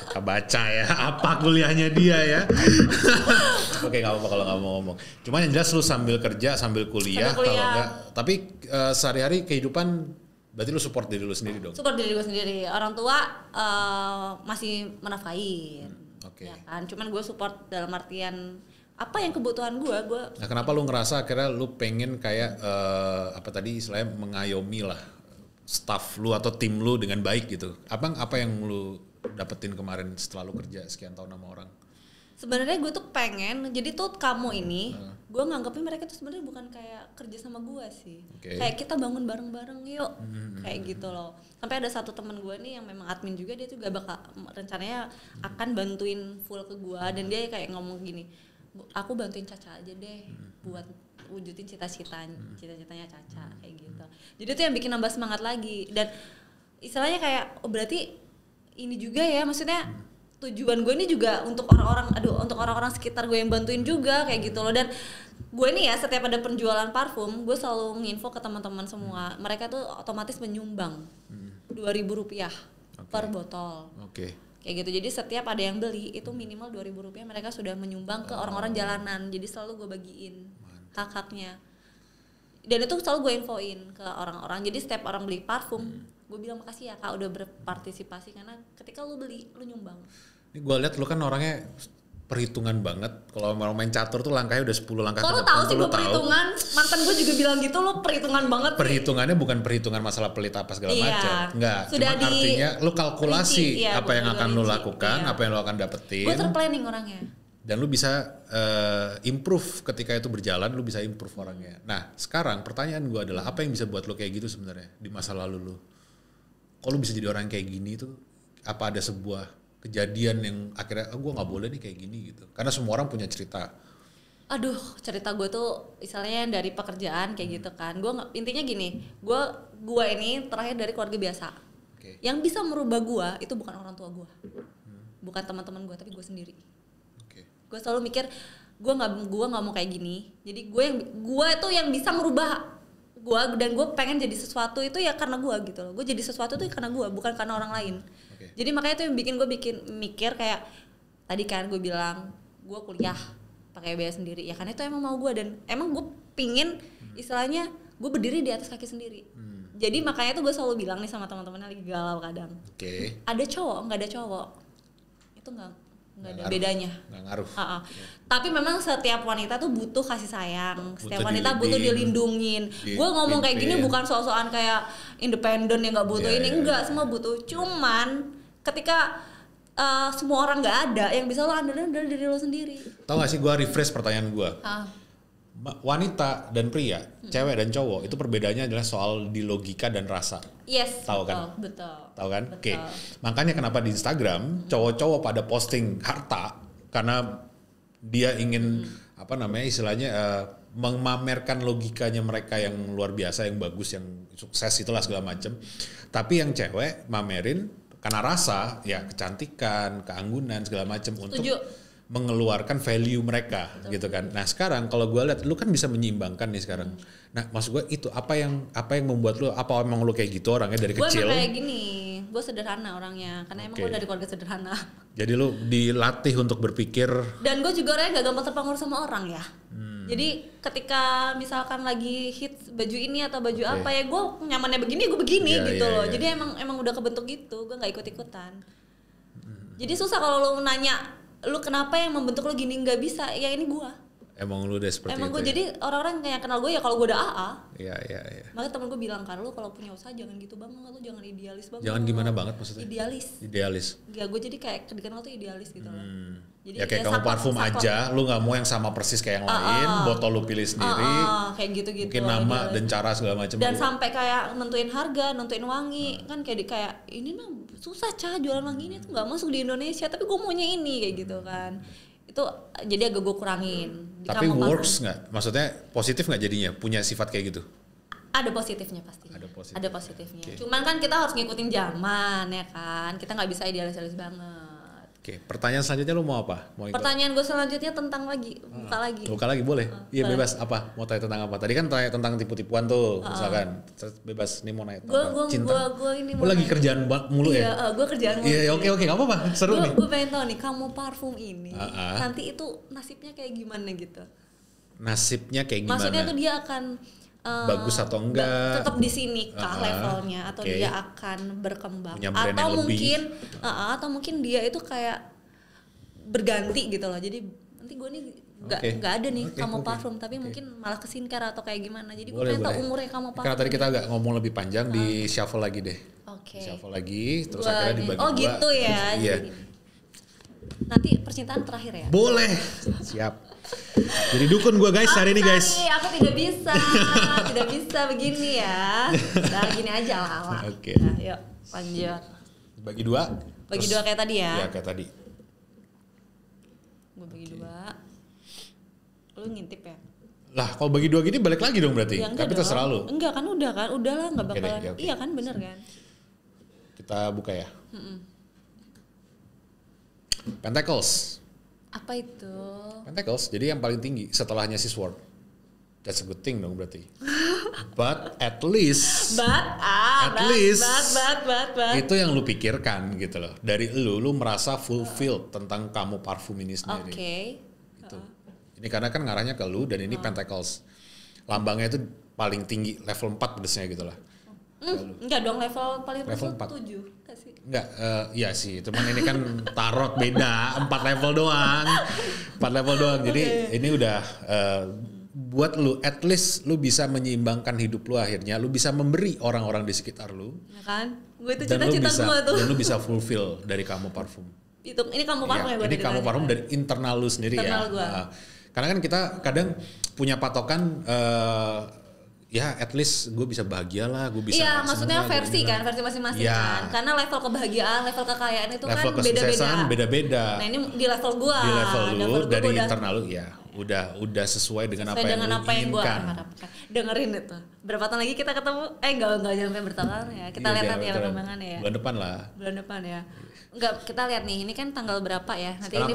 Kita baca ya, apa kuliahnya dia ya. Oke, gak apa-apa kalau gak mau ngomong. Cuman yang jelas lu sambil kerja, sambil kuliah. Kalau enggak, tapi sehari-hari kehidupan berarti lu support diri lu sendiri dong? Support diri gue sendiri. Orang tua masih menafkahin. Ya kan? Cuman gue support dalam artian apa yang kebutuhan gue. Nah, kenapa lu ngerasa akhirnya lu pengen kayak apa tadi istilahnya mengayomi lah staff lu atau tim lu dengan baik gitu? Apa yang lu dapetin kemarin setelah lu kerja sekian tahun sama orang? Sebenarnya gue tuh pengen, jadi tuh kamu ini, gue nganggapnya mereka tuh sebenarnya bukan kayak kerja sama gue sih, kayak kita bangun bareng-bareng yuk, kayak gitu loh. Sampai ada satu teman gue nih yang memang admin juga, dia juga bakal rencananya akan bantuin full ke gue, dan dia kayak ngomong gini, aku bantuin Caca aja deh, buat wujudin cita-citanya Caca kayak gitu. Jadi tuh yang bikin nambah semangat lagi, dan istilahnya kayak berarti ini juga ya, maksudnya tujuan gue ini juga untuk orang-orang sekitar gue yang bantuin juga kayak gitu loh. Dan gue nih ya setiap ada penjualan parfum gue selalu nginfo ke teman-teman semua, mereka tuh otomatis menyumbang Rp2.000 per botol. Kayak gitu. Jadi setiap ada yang beli itu minimal Rp2.000 mereka sudah menyumbang ke orang-orang jalanan. Jadi selalu gue bagiin hak-haknya. Dan itu selalu gue infoin ke orang-orang. Jadi setiap orang beli parfum gue bilang makasih ya kak udah berpartisipasi, karena ketika lu beli lu nyumbang. Ini gue lihat lu kan orangnya perhitungan banget. Kalau mau main catur tuh langkahnya udah 10 langkah ke depan. Kalau tahu sih gue perhitungan, mantan gue juga bilang gitu, lu perhitungan banget. Perhitungannya bukan perhitungan masalah pelit apa segala macam. Enggak, cuma artinya lu kalkulasi apa yang akan lu lakukan, apa yang lu akan dapetin. Gue terplanning orangnya. Dan lu bisa improve ketika itu berjalan, lu bisa improve orangnya. Nah sekarang pertanyaan gue adalah apa yang bisa buat lu kayak gitu sebenarnya di masa lalu lu? Kok lu bisa jadi orang kayak gini tuh? Apa ada sebuah kejadian yang akhirnya gue nggak boleh nih kayak gini gitu? Karena semua orang punya cerita. Aduh, cerita gue tuh istilahnya dari pekerjaan kayak gitu kan. Gue intinya gini, gue ini terakhir dari keluarga biasa. Okay. Yang bisa merubah gue itu bukan orang tua gue, bukan teman-teman gue, tapi gue sendiri. Okay. Gue selalu mikir gue nggak mau kayak gini. Jadi gue itu yang bisa merubah gue, dan gue pengen jadi sesuatu itu ya karena gue gitu loh. Gue jadi sesuatu itu karena gue, bukan karena orang lain. Okay. Jadi makanya itu yang bikin gue mikir kayak tadi kan gue bilang gue kuliah pakai biaya sendiri ya, karena itu emang mau gue, dan emang gue pingin istilahnya gue berdiri di atas kaki sendiri. Jadi makanya tuh gue selalu bilang nih sama teman-teman yang lagi galau kadang, ada cowok nggak ada cowok itu nggak ada bedanya, nggak ngaruh. Tapi memang setiap wanita tuh butuh kasih sayang, setiap wanita butuh dilindungin. Gue ngomong kayak gini bukan soal-soal kayak independen yang nggak butuh enggak, semua butuh. Cuman ketika semua orang nggak ada, yang bisa lo andelin dari diri lo sendiri. Tahu nggak sih, gue refresh pertanyaan gue. Wanita dan pria, cewek dan cowok itu perbedaannya adalah soal di logika dan rasa. Yes. Tahu kan? Betul. Tahu kan? Oke. Makanya kenapa di Instagram cowok-cowok pada posting harta karena dia ingin istilahnya memamerkan logikanya mereka yang luar biasa, yang bagus, yang sukses itulah segala macam. Tapi yang cewek mamerin karena rasa, ya kecantikan, keanggunan segala macam untuk mengeluarkan value mereka. Betul. Gitu kan. Nah sekarang kalau gue lihat, lu kan bisa menyeimbangkan nih sekarang. Nah maksud gue itu apa yang membuat lu, apa emang lu kayak gitu orangnya dari kecil? Gue kayak gini, gue sederhana orangnya, karena emang gue dari keluarga sederhana. Jadi lu dilatih untuk berpikir. Dan gue juga orangnya gak gampang terpengaruh sama orang ya. Jadi ketika misalkan lagi hits baju ini atau baju apa ya, gue nyamannya begini, gue begini gitu loh. Jadi emang udah kebentuk gitu, gue nggak ikut-ikutan. Jadi susah kalau lo nanya, lu kenapa yang membentuk lo gini, nggak bisa. Ya ini gue. Emang lu udah seperti emang itu. Emang gue jadi orang-orang yang kenal gue ya kalau gue udah AA. Iya. Makanya temen gue bilang, kan lu kalau punya usaha jangan gitu banget, lu jangan idealis banget. Jangan gimana banget maksudnya? Idealis. Ya gue jadi kayak dikenal tuh idealis gitu loh. Jadi ya kayak kamu parfum aja, lu nggak mau yang sama persis kayak yang lain, botol lu pilih sendiri, kayak gitu-gitu. Mungkin nama dan cara segala macam. Dan sampai kayak nentuin harga, nentuin wangi, kan kayak ini mah susah jualan wangi ini tuh nggak masuk di Indonesia, tapi gue maunya ini kayak gitu kan. Itu jadi agak gue kurangin. Tapi works nggak? Maksudnya positif nggak jadinya punya sifat kayak gitu? Ada positifnya pastinya. Ada positifnya. Okay. Cuman kan kita harus ngikutin zaman ya kan. Kita nggak bisa idealis banget. Oke, pertanyaan selanjutnya lu mau apa? Pertanyaan gue selanjutnya tentang buka lagi boleh? Iya bebas. Apa? Mau tanya tentang apa? Tadi kan tanya tentang tipu-tipuan tuh, misalkan. Bebas. Nih mau nanya cinta. Gue ini mau lagi kerjaan mulu ya? Iya, gue kerjaan mulu. Iya, oke, nggak apa-apa. Seru nih. Gue pengen tahu nih, kamu parfum ini nanti itu nasibnya kayak gimana gitu? Nasibnya kayak gimana? Maksudnya tuh dia akan bagus atau enggak? Tetap di sini kah levelnya, atau dia akan berkembang, atau mungkin dia itu kayak berganti gitu loh. Jadi nanti gue nih nggak ada nih kamu parfum, tapi mungkin malah ke skincare atau kayak gimana. Jadi gue pengen tahu umurnya kamu parfum. Karena tadi kita agak ngomong lebih panjang, di shuffle lagi deh. Shuffle lagi, terus akhirnya dibagi dua. Gitu ya. Iya. Nanti percintaan terakhir ya? Boleh. Siap. Jadi dukun gue guys hari ini guys. Aku tidak bisa begini ya. Nah gini aja lah. Oke. Nah, yuk lanjut. Bagi dua kayak tadi ya? Iya kayak tadi. Gue bagi dua. Lu ngintip ya? Lah kalau bagi dua gini balik lagi dong berarti. Ya, tapi terserah lu. Enggak kan udah lah nggak bakalan. Okay. Iya kan bener kan? Kita buka ya. Pentacles. Apa itu? Pentacles, jadi yang paling tinggi setelahnya si Sword. That's a good thing dong berarti. But at least itu yang lu pikirkan gitu loh. Dari lu merasa fulfilled tentang kamu parfum ini sendiri. Oke. Gitu. Ini karena kan ngarahnya ke lu dan ini Pentacles. Lambangnya itu paling tinggi, level 4 pedesnya gitu lah. Enggak dong, level paling level 4. 7 enggak sih? Enggak, iya sih. Cuman ini kan tarot beda, 4 level doang. 4 level doang. Jadi ini udah buat lu, at least lu bisa menyeimbangkan hidup lu akhirnya. Lu bisa memberi orang-orang di sekitar lu. Ya kan? Gue itu cita-cita gue tuh. Dan lu bisa fulfill dari kamu parfum. ini kamu parfum ya gue. Ini kamu parfum dari internal lu sendiri internal ya. Gua. Karena kan kita kadang punya patokan ya at least gue bisa bahagia lah, gue bisa. Iya, maksudnya versi kan, versi masing-masing kan. Karena level kebahagiaan, level kekayaan itu level kan beda-beda. Nah ini di level gue. Di level lu dari internal lu ya. Udah sesuai dengan apa yang gue harapkan. Dengerin itu. Berapa tahun lagi kita ketemu? Enggak sampai bertahun ya. Kita lihat nanti ya perkembangannya ya. Bulan depan lah. Bulan depan ya. Enggak, kita lihat nih. Ini kan tanggal berapa ya? Nanti ini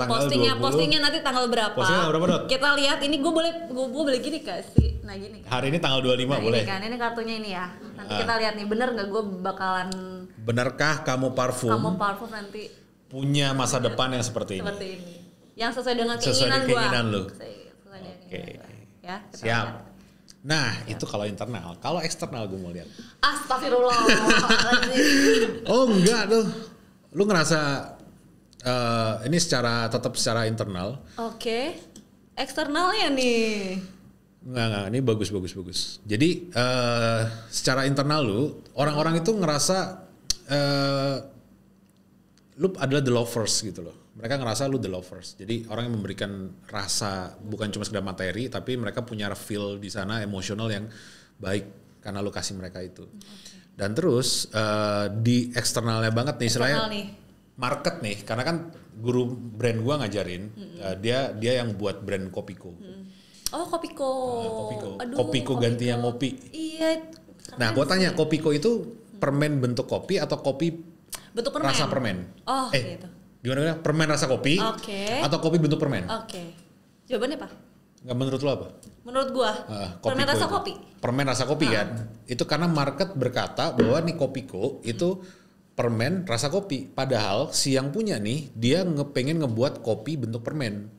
postingnya nanti tanggal berapa? Postingnya tanggal berapa, Dot? Kita lihat ini gue boleh gini kasih. Nah gini kan. Hari ini tanggal 25 boleh. Ini kan, ini kartunya ini ya. Nanti kita lihat nih, bener nggak gue bakalan. Benarkah kamu parfum nanti punya masa depan yang seperti ini? Seperti ini. Yang sesuai dengan keinginan lu. Oke. Ya, siap. Nah, itu kalau internal. Kalau eksternal gue mau lihat. Astagfirullah. Oh enggak tuh. Lu ngerasa ini tetap secara internal. Oke. Eksternalnya nih. Enggak, ini bagus. Jadi secara internal lu, orang-orang itu ngerasa lu adalah the lovers gitu loh. Mereka ngerasa lu the lovers. Jadi orang yang memberikan rasa bukan cuma sekedar materi, tapi mereka punya feel di sana emosional yang baik karena lu kasih mereka itu. Okay. Dan terus di eksternalnya banget nih, selain market nih, karena kan guru brand gua ngajarin, dia yang buat brand Kopiko. Oh Kopiko. Kopiko ganti yang ngopi. Iya. Nah, gua tanya Kopiko itu permen bentuk kopi atau kopi bentuk permen? Rasa permen? Oh gitu. Gimana? Permen rasa kopi? Atau kopi bentuk permen? Oke. Jawabannya apa? Nggak, menurut lo apa? Menurut gua, permen rasa kopi. Permen rasa kopi kan? Itu karena market berkata bahwa nih Kopiko itu permen rasa kopi. Padahal si yang punya nih, dia pengen ngebuat kopi bentuk permen.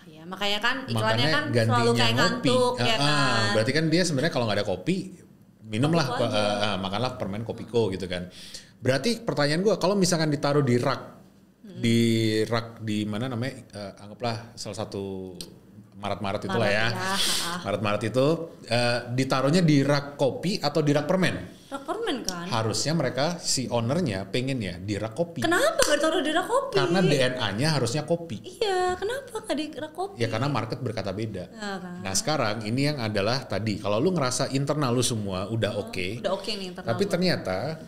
Ya makanya kan iklannya kan selalu kayak ngantuk ya kan. Berarti kan dia sebenarnya kalau nggak ada kopi, minumlah, makanlah permen Kopiko gitu kan. Berarti pertanyaan gua, kalau misalkan ditaruh di rak, di mana namanya, anggaplah salah satu Maret itulah ya. Maret itu ditaruhnya di rak kopi atau di rak permen? Rak permen kan. Harusnya mereka si ownernya pengen ya di rak kopi. Kenapa nggak ditaruh di rak kopi? Karena DNA-nya harusnya kopi. Iya, kenapa nggak di rak kopi? Ya karena market berkata beda. Nah sekarang ini yang adalah tadi, kalau lu ngerasa internal lu semua udah oke. Udah oke nih internal. Tapi ternyata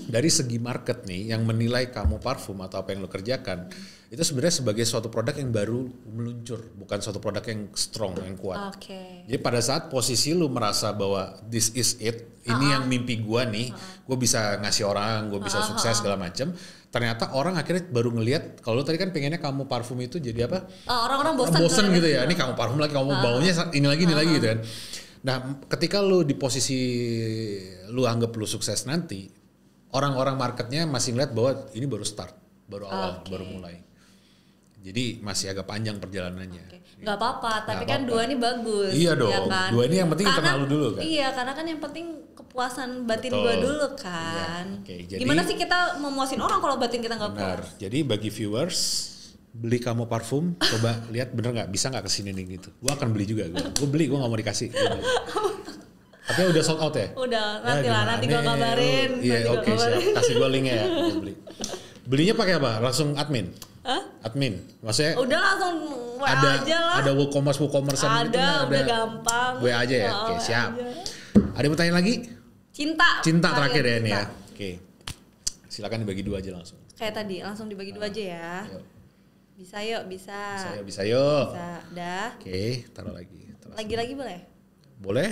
dari segi market nih yang menilai kamu parfum atau apa yang lo kerjakan itu sebenarnya sebagai suatu produk yang baru meluncur, bukan suatu produk yang strong, yang kuat. Jadi pada saat posisi lu merasa bahwa this is it, ini yang mimpi gua nih, gua bisa ngasih orang, gua bisa sukses segala macam. Ternyata orang akhirnya baru ngelihat, kalau lu tadi kan pengennya kamu parfum itu jadi apa? Orang-orang bosan gitu ya. Ini kamu parfum lagi, kamu baunya ini lagi gitu kan. Nah, ketika lu di posisi lu anggap lu sukses nanti, orang-orang marketnya masih ngeliat bahwa ini baru start, baru awal, baru mulai. Jadi masih agak panjang perjalanannya. Gak apa-apa, tapi kan dua ini bagus. Iya dong, ya kan? Dua ini yang penting internal lu dulu kan. Iya, karena kan yang penting kepuasan batin gua dulu kan. Jadi, gimana sih kita memuasin orang kalau batin kita gak puas? Jadi bagi viewers, beli kamu parfum, coba lihat bener nggak, bisa nggak kesini nih gitu. Gua akan beli juga, gue beli, gue nggak mau dikasih. Tapi udah sold out ya? Udah, nanti gue kabarin. Iya, oke, siap. Kasih gue linknya ya. Belinya pakai apa? Langsung admin? Admin? Maksudnya? Udah langsung WA aja lah. Ada WooCommerce ada, udah gampang. WA aja ya? Oke, siap. Ada yang mau tanya lagi? Cinta terakhir ya ini ya? Oke. Silakan dibagi dua aja langsung. Kayak tadi, langsung dibagi dua aja ya. Bisa yuk, bisa. Bisa yuk. Bisa, dah. Oke, taruh lagi. Lagi boleh? Boleh.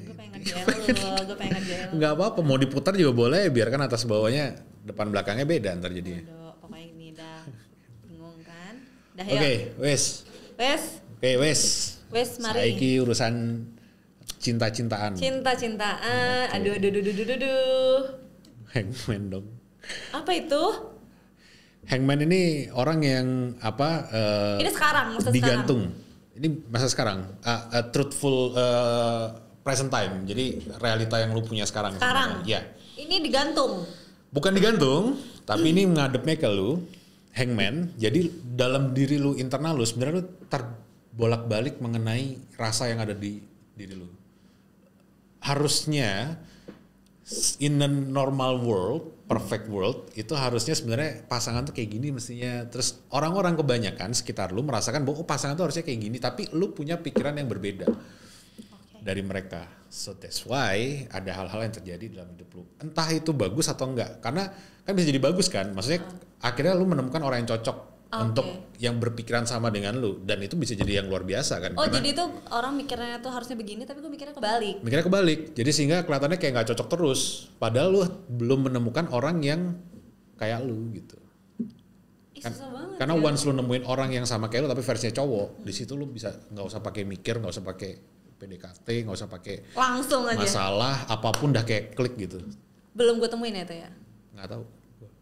Gue pengen ngerjain lu. Nggak apa-apa, mau diputar juga boleh, biarkan atas bawahnya depan belakangnya beda ntar jadinya. Pokoknya ini dah. Bingung kan? Dah yuk. Oke, wes. Oke, wes, mari. Saiki urusan cinta-cintaan. Aduh. Hangman dong. Apa itu? Hangman ini orang yang ini sekarang, digantung. Ini masa sekarang, truthful present time. Jadi realita yang lu punya sekarang. Ya. Ini digantung. Bukan digantung, tapi ini ngadepnya ke lu, hangman. Jadi dalam diri lu, internal lu, sebenarnya lu terbolak-balik mengenai rasa yang ada di diri lu. Harusnya in a normal world, perfect world, itu harusnya sebenarnya pasangan tuh kayak gini mestinya. Terus orang-orang kebanyakan sekitar lu merasakan bahwa pasangan tuh harusnya kayak gini, tapi lu punya pikiran yang berbeda dari mereka. So that's why ada hal-hal yang terjadi dalam hidup lu. Entah itu bagus atau enggak, karena kan bisa jadi bagus kan. Maksudnya akhirnya lu menemukan orang yang cocok untuk yang berpikiran sama dengan lu, dan itu bisa jadi yang luar biasa kan. Jadi itu orang mikirnya tuh harusnya begini, tapi gue mikirnya kebalik. Mikirnya kebalik, jadi sehingga kelihatannya kayak nggak cocok terus, padahal lu belum menemukan orang yang kayak lu gitu. Susah banget. Karena once lu nemuin orang yang sama kayak lu tapi versinya cowok, di situ lu bisa nggak usah pakai mikir, nggak usah pakai PDKT, nggak usah pakai langsung aja masalah apapun dah kayak klik gitu. Belum gue temuin ya tuh ya? Nggak tahu.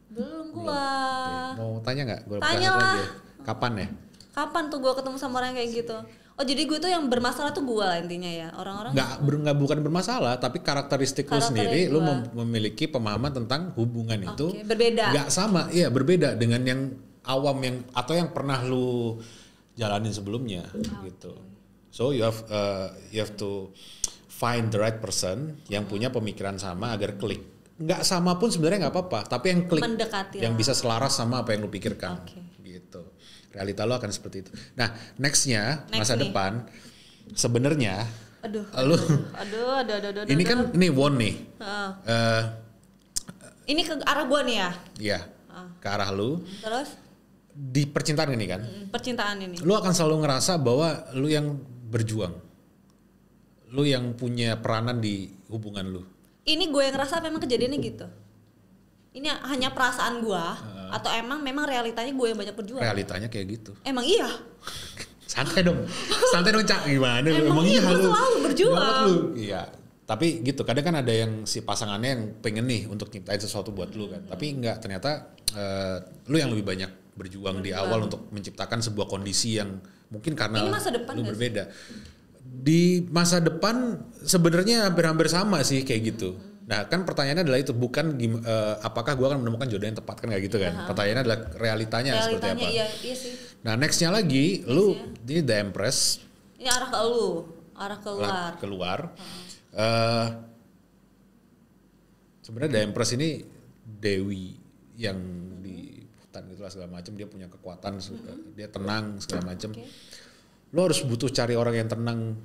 Belum gua. Mau tanya nggak? Tanya lah. Kapan ya? Kapan tuh gue ketemu sama orang kayak gitu? Oh jadi gue tuh yang bermasalah tuh gue intinya ya, orang-orang. Nggak bukan bermasalah, tapi karakteristik lu sendiri, lu memiliki pemahaman tentang hubungan itu. Berbeda. Nggak sama, iya berbeda dengan yang awam yang atau yang pernah lu jalanin sebelumnya gitu. So you have to find the right person yang punya pemikiran sama agar klik. Nggak sama pun sebenarnya nggak apa-apa, tapi yang klik, mendekati yang bisa selaras sama apa yang lu pikirkan, gitu. Realita lu akan seperti itu. Nah, nextnya masa depan, sebenarnya, aduh. Ini kan ini one nih. Ini ke arah gua nih ya? Iya, ke arah lu. Terus? Di percintaan ini kan? Percintaan ini. Lu akan selalu ngerasa bahwa lu yang berjuang, lu yang punya peranan di hubungan lu. Ini gue yang ngerasa memang kejadiannya gitu. Ini hanya perasaan gue atau memang realitanya gue yang banyak berjuang? Realitanya kayak gitu. Emang iya? Santai dong Cak, gimana lu? Emang iya, gue selalu berjuang. Iya, tapi gitu. Kadang kan ada yang si pasangannya yang pengen nih untuk nyiptain sesuatu buat lu kan. Tapi enggak, ternyata lu yang lebih banyak berjuang di awal untuk menciptakan sebuah kondisi yang mungkin karena lu berbeda. Di masa depan sebenarnya hampir-hampir sama sih kayak gitu. Nah kan pertanyaannya adalah itu, bukan apakah gue akan menemukan jodoh yang tepat, kan kayak gitu kan. Pertanyaannya adalah realitanya seperti apa. Iya sih. Nah nextnya lagi, lu ini The Empress. Ini arah ke lu, arah keluar. Sebenarnya The Empress ini Dewi yang di hutan itulah segala macam, dia punya kekuatan, dia tenang segala macam. Lo harus butuh cari orang yang tenang,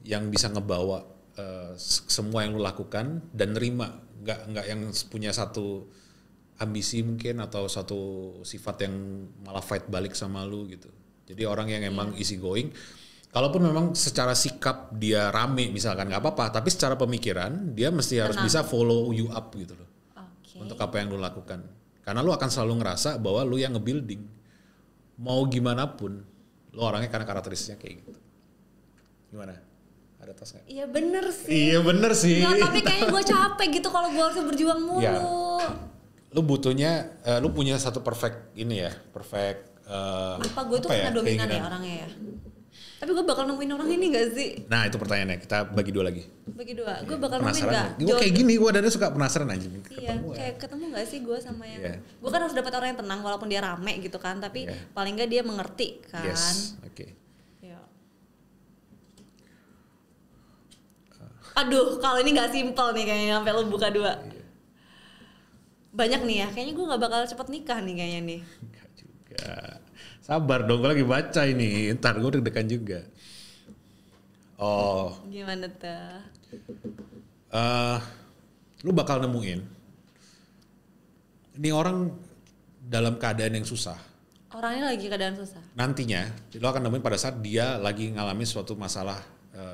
yang bisa ngebawa semua yang lo lakukan dan nerima, nggak yang punya satu ambisi mungkin atau satu sifat yang malah fight balik sama lo gitu. Jadi orang yang emang easy going, kalaupun memang secara sikap dia rame misalkan nggak apa-apa, tapi secara pemikiran dia mesti harus bisa follow you up gitu loh, untuk apa yang lo lakukan. Karena lo akan selalu ngerasa bahwa lo yang nge-building, mau gimana pun. Lo orangnya karena karakteristiknya kayak gitu. Gimana? Ada tas gak? Iya bener sih. Iya bener sih. Nggak, tapi kayaknya gue capek gitu kalau gue harus berjuang mulu. Ya. Lo butuhnya, lo punya satu perfect ini ya, perfect. Apa gue tuh kena dominan ya orangnya ya. Tapi gue bakal nemuin orang ini gak sih? Nah itu pertanyaannya, kita bagi dua lagi. Bagi dua, gue bakal nemuin gak? Gue kayak gini, gue dari suka penasaran aja. Iya, kayak ketemu gak sih gue sama yang... Gue kan harus dapat orang yang tenang walaupun dia rame gitu kan, tapi paling gak dia mengerti kan. Yes, oke. Aduh, kalau ini gak simpel nih kayaknya sampai lo buka dua. Banyak nih ya, kayaknya gue gak bakal cepet nikah nih kayaknya nih. Enggak juga. Sabar dong, gue lagi baca ini. Ntar gue deg-degan juga. Oh. Gimana tuh? Lu bakal nemuin. Ini orang dalam keadaan yang susah. Orangnya lagi keadaan susah? Nantinya, lu akan nemuin pada saat dia lagi ngalamin suatu masalah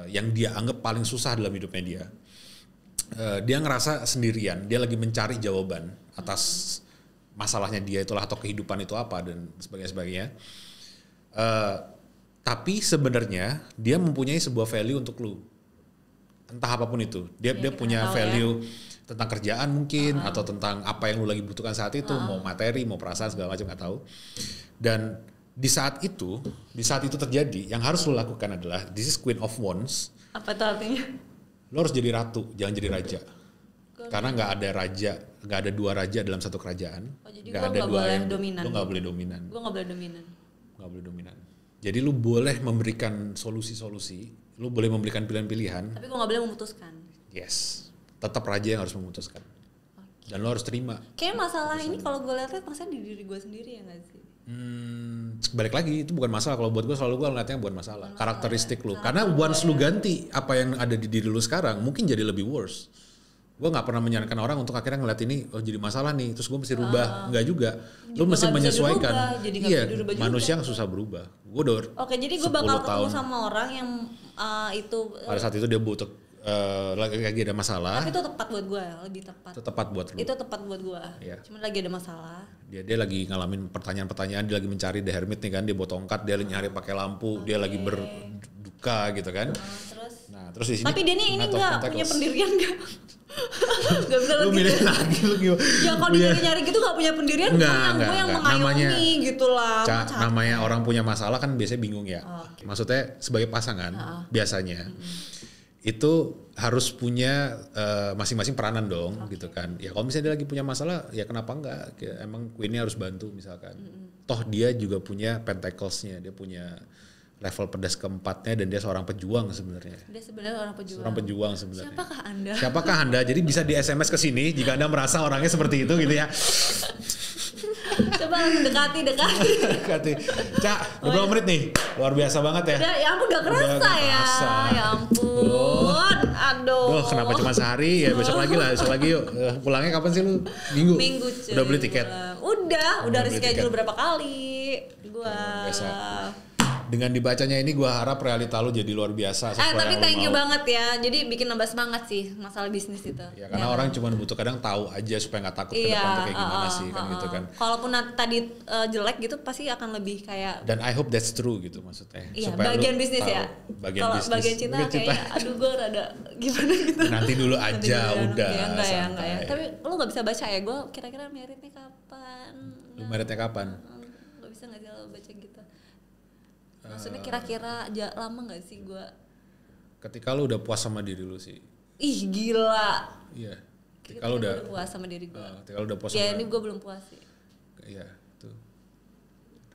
yang dia anggap paling susah dalam hidupnya dia. Dia ngerasa sendirian, dia lagi mencari jawaban atas masalahnya dia itulah atau kehidupan itu apa dan sebagainya. Tapi sebenarnya dia mempunyai sebuah value untuk lu, entah apapun itu. Dia punya value tentang kerjaan mungkin atau tentang apa yang lu lagi butuhkan saat itu, mau materi, mau perasaan segala macam nggak tahu. Dan di saat itu terjadi, yang harus lu lakukan adalah this is Queen of Wands. Apa itu artinya? Lu harus jadi ratu, jangan jadi raja. Karena nggak ada dua raja dalam satu kerajaan. Oh, jadi nggak ada dua yang dominan. Lu nggak boleh dominan. Gue nggak boleh dominan. Nggak boleh dominan. Jadi lu boleh memberikan solusi-solusi, lu boleh memberikan pilihan-pilihan. Tapi gue nggak boleh memutuskan. Yes, tetap raja yang harus memutuskan. Dan lo harus terima. Kayak masalah ini kalau gue lihatnya masalah di diri gue sendiri ya nggak sih? Balik lagi itu bukan masalah. Kalau buat gue selalu gue ngeliatnya bukan masalah. Karakteristik lo. Karena once lu ganti apa yang ada di diri lu sekarang mungkin jadi lebih worse. Gue nggak pernah menyarankan orang untuk akhirnya ngeliat ini jadi masalah nih. Terus gue mesti rubah. Nggak juga. Lu mesti menyesuaikan. Iya. Manusia yang susah berubah. Gue Oke, jadi gue bakal ketemu sama orang yang itu. Pada saat itu dia butuh lagi ada masalah. Tapi itu tepat buat gue, lebih tepat. Itu tepat buat lu. Itu tepat buat gue. Iya. Cuma lagi ada masalah. Dia lagi ngalamin pertanyaan-pertanyaan, dia lagi mencari The Hermit nih kan, dia bawa tongkat, dia nyari pakai lampu, dia lagi berduka gitu kan. Terus di sini. Tapi dia ini enggak punya pendirian enggak? Gak bisa lu milih lagi lu gimana? Ya kalau nyari-nyari gitu gak punya pendirian, gue yang mengayomi gitu lah. Namanya orang punya masalah kan biasanya bingung ya. Maksudnya sebagai pasangan biasanya itu harus punya masing-masing peranan dong gitu kan. Ya kalau misalnya dia lagi punya masalah ya kenapa enggak, emang Queen-nya harus bantu misalkan. Toh dia juga punya pentacles-nya, dia punya level pedas keempatnya dan dia seorang pejuang sebenarnya. Dia sebenarnya orang pejuang. Seorang pejuang sebenarnya. Siapakah Anda? Jadi bisa di SMS ke sini jika Anda merasa orangnya seperti itu gitu ya. Coba langsung dekati. Cak, 20 menit nih. Luar biasa banget ya. Ya ampun gak kerasa ya. Ya ampun. Aduh. Kenapa cuma sehari? Ya besok lagi yuk. Pulangnya kapan sih lu? Minggu cuy. Udah beli tiket? Udah reschedule berapa kali. Biasa. Dengan dibacanya ini gue harap realita lu jadi luar biasa. Tapi thank you banget ya. Jadi bikin nambah semangat sih masalah bisnis itu. Ya karena orang cuma butuh kadang tahu aja supaya nggak takut ke depan tuh kayak gimana sih kan gitu kan. Kalaupun tadi jelek gitu pasti akan lebih kayak. Dan I hope that's true gitu maksudnya. Iya bagian bisnis ya. Kalau bagian cinta kayak aduh gue rada gimana gitu. Nanti dulu aja udah. Enggak ya. Tapi lu nggak bisa baca ya. Gue kira-kira meritnya kapan? Lu meritnya kapan? Gak bisa nggak sih lo baca gitu. Maksudnya kira-kira lama gak sih gue? Ketika lu udah puas sama diri lu sih. Ih gila. Iya. Ketika lu udah puas sama diri gue. Ketika lu udah puas ya ini gue belum puas sih. Iya tuh.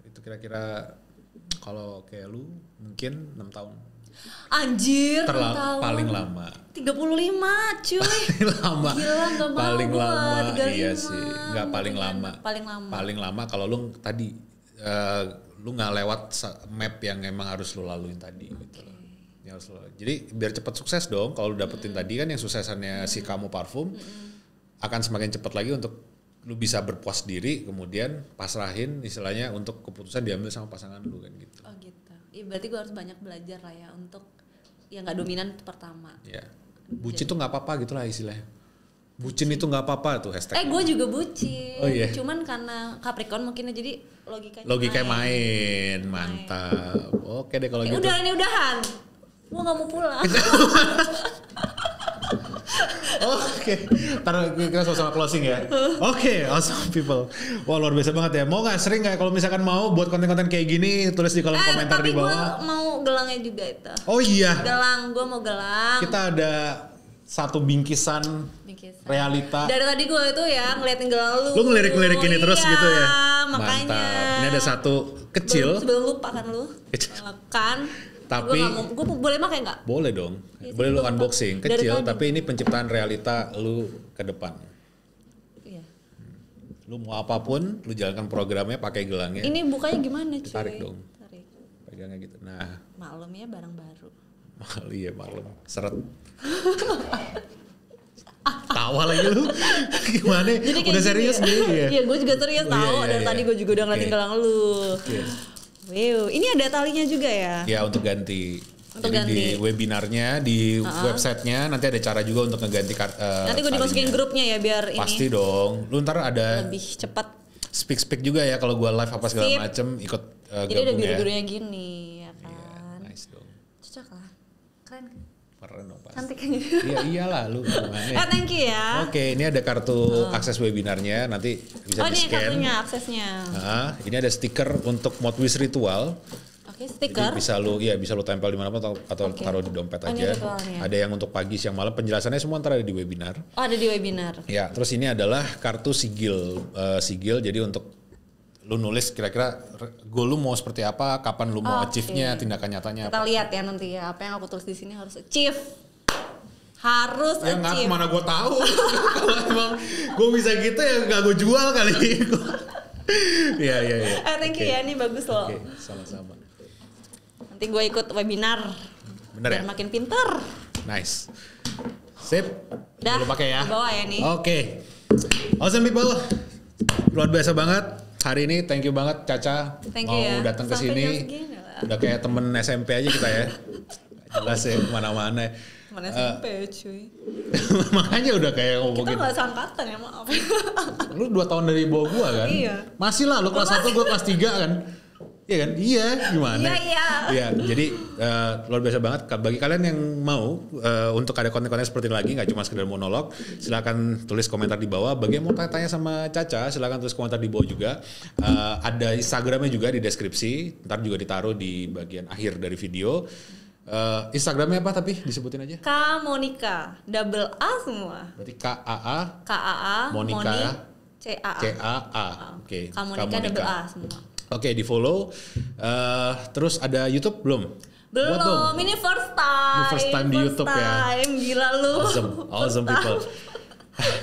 Itu kira-kira kalau kayak lu mungkin 6 tahun. Anjir 6 tahun. Paling lama 35 cuy. Paling lama. Gila gak mau paling gua, lama 35. Iya sih. Gak paling lama. Paling lama kalau lu tadi lu nggak lewat map yang emang harus lu laluin tadi gitu loh. Jadi biar cepat sukses dong kalau lu dapetin tadi kan yang suksesannya si Kamu Parfum akan semakin cepat lagi untuk lu bisa berpuas diri kemudian pasrahin istilahnya untuk keputusan diambil sama pasangan lu kan gitu. Oh gitu. Ya berarti gue harus banyak belajar lah ya untuk yang nggak dominan itu pertama. Ya. Bucin tuh nggak apa-apa gitulah istilahnya. Bucin itu nggak apa-apa tuh hashtag. Gue juga bucin. Oh iya. Cuman karena Capricorn mungkin jadi logikanya main. Mantap. Oke deh kalau gitu. Udah ini udahan. Gue nggak mau pulang. Oke. Ntar kita sama-sama closing ya. Oke, awesome people. Wah luar biasa banget ya. Mau nggak sering nggak kalau misalkan mau buat konten-konten kayak gini tulis di kolom komentar di bawah. Tapi gue mau gelangnya juga itu. Oh iya. Gue mau gelang. Kita ada satu bingkisan realita. Dari tadi gue itu ya ngeliatin gelang lu. Lu ngelirik-ngelirik ini terus gitu ya. Makanya. Mantap. Ini ada satu kecil. Sebelum lupa kan lu. Kan. Tapi gue boleh pakai nggak? Boleh dong. Ya, boleh lu unboxing kecil tapi ini penciptaan realita lu ke depan. Iya. Lu mau apapun lu jalankan programnya pakai gelangnya. Ini bukanya gimana cuy? Tarik dong. Pegangnya gitu. Nah. Maklum ya barang baru. Iya maklum. Seret. Tawa lagi lu. Gimana? Jadi udah serius nih ya? Iya gue juga serius tahu. Dari tadi gue juga udah ngeliatin gelang lu. Wow, ini ada talinya juga ya? Ya untuk ganti. Di webinarnya, di websitenya nanti ada cara juga untuk ngeganti nanti gue dimasukin grupnya ya biar pasti ini. Dong. Lu ntar ada lebih cepat. Speak juga ya kalau gue live apa segala macem ikut gabung. Jadi ada biru-birunya gini ya kan. Yeah, nice dong. Cocok lah. Keren kan? Keren dong pasti. Cantik kan? Iya iyalah lu. Thank you ya. Oke, ini ada kartu akses webinarnya nanti bisa di-scan. Oh ini kartunya aksesnya. Nah, ini ada stiker untuk Modwis Ritual. Oke, stiker. Jadi bisa lu tempel di mana-mana atau taruh di dompet aja. Ada yang untuk pagi, siang, malam. Penjelasannya semua ntar ada di webinar. Oh, ada di webinar. Ya, terus ini adalah kartu sigil. Jadi untuk lu nulis kira-kira goal lu mau seperti apa, kapan lu mau achieve-nya, tindakan nyatanya. Kita lihat ya nanti ya apa yang aku tulis di sini harus achieve. Harus ya achieve. Mana gue tahu. Kalau emang gue bisa gitu ya nggak gue jual kali. Iya. Thank you ya, ini bagus loh. Sama-sama. Nanti gue ikut webinar. Bener biar ya? makin pinter. Nice. Sip. Dah. Lu pakai ya. Bawa ya nih. Oke. Awesome people. Luar biasa banget. Hari ini thank you banget Caca mau datang ke sini. Udah kayak temen SMP aja kita ya. Jelas ya kemana-mana. Temen SMP cuy. Makanya udah kayak ngomongin. Kita gak seangkatan ya, maaf. Lu 2 tahun dari bawah gua kan? Iya. Masih lah, lu kelas 1 gua kelas 3 kan? Iya kan? Iya, gimana? Iya, jadi luar biasa banget. Bagi kalian yang mau untuk ada konten-konten seperti ini lagi, nggak cuma sekedar monolog, silakan tulis komentar di bawah. Bagi yang mau tanya sama Caca, silakan tulis komentar di bawah juga. Ada Instagramnya juga di deskripsi, ntar juga ditaruh di bagian akhir dari video. Instagramnya apa tapi disebutin aja? Kak Monica, double A semua. Berarti K-A-A Monica C-A-A. Oke. Kak Monica double A semua. Oke, di follow. Terus ada YouTube belum? Belum, ini first time. Ini first time di YouTube ya. Gila lu. Awesome people.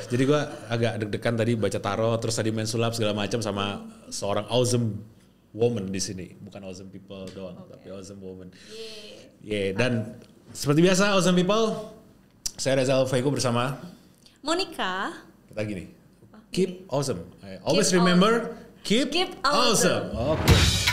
Jadi gue agak deg-degan tadi baca tarot, terus tadi main sulap segala macam sama seorang awesome woman di sini. Bukan awesome people doang, tapi awesome woman. Dan seperti biasa awesome people, saya Reza Alfaigo bersama Monica. Kita gini. Keep awesome. Always remember. Keep awesome. Okay.